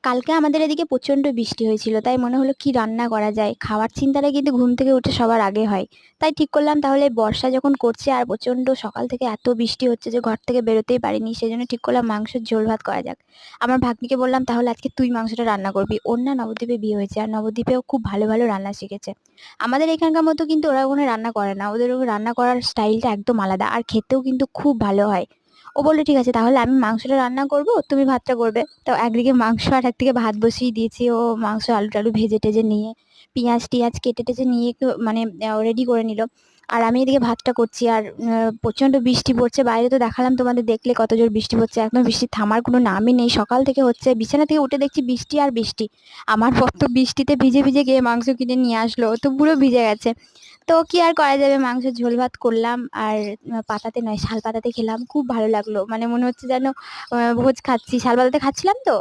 কালকে আমাদের এদিকে প্রচন্ড বৃষ্টি হয়েছিল, তাই মনে হলো কি রান্না করা যায়। খাওয়ার চিন্তাটা কিন্তু ঘুম থেকে উঠে সবার আগে হয়। তাই ঠিক করলাম তাহলে বর্ষা যখন করছে আর প্রচন্ড সকাল থেকে এত বৃষ্টি হচ্ছে যে ঘর থেকে বেরোতেই পারিনি, সেই জন্য ঠিক করলাম মাংসের ঝোল ভাত করা যাক। আমার ভাগ্নিকে বললাম তাহলে আজকে তুই মাংসটা রান্না করবি। ওর না নবদ্বীপে বিয়ে হয়েছে, আর নবদ্বীপেও খুব ভালো ভালো রান্না শিখেছে। আমাদের এখানকার মতো কিন্তু ওরা ওখানে রান্না করে না, ওদের ওখানে রান্না করার স্টাইলটা একদম আলাদা, আর খেতেও কিন্তু খুব ভালো হয়। ও বললো ঠিক আছে তাহলে আমি মাংসটা রান্না করব, তুমি ভাতটা করবে। তো একদিকে মাংস আর একদিকে ভাত বসিয়ে দিয়েছি। ও মাংস আলু টালু ভেজে টেজে নিয়ে পেঁয়াজ টিয়াজ কেটে টেজে নিয়ে মানে রেডি করে নিল। আর আমি এদিকে ভাতটা করছি। আর প্রচন্ড বৃষ্টি পড়ছে বাইরে, তো দেখালাম তোমাদের, দেখলে কত জোর বৃষ্টি পড়ছে, একদম বৃষ্টি থামার কোনো নামই নেই, সকাল থেকে হচ্ছে। বিছানা থেকে উঠে দেখছি বৃষ্টি আর বৃষ্টি। আমার পর তো বৃষ্টিতে ভিজে ভিজে গিয়ে মাংস কিনে নিয়ে আসলো, ও তো পুরো ভিজে গেছে। তো কি আর করা যাবে, মাংসের ঝোল ভাত করলাম। আর পাতাতে নয়, শাল পাতাতে খেলাম, খুব ভালো লাগলো। মানে মনে হচ্ছে যেন ভোজ খাচ্ছি, শাল পাতাতে খাচ্ছিলাম তো।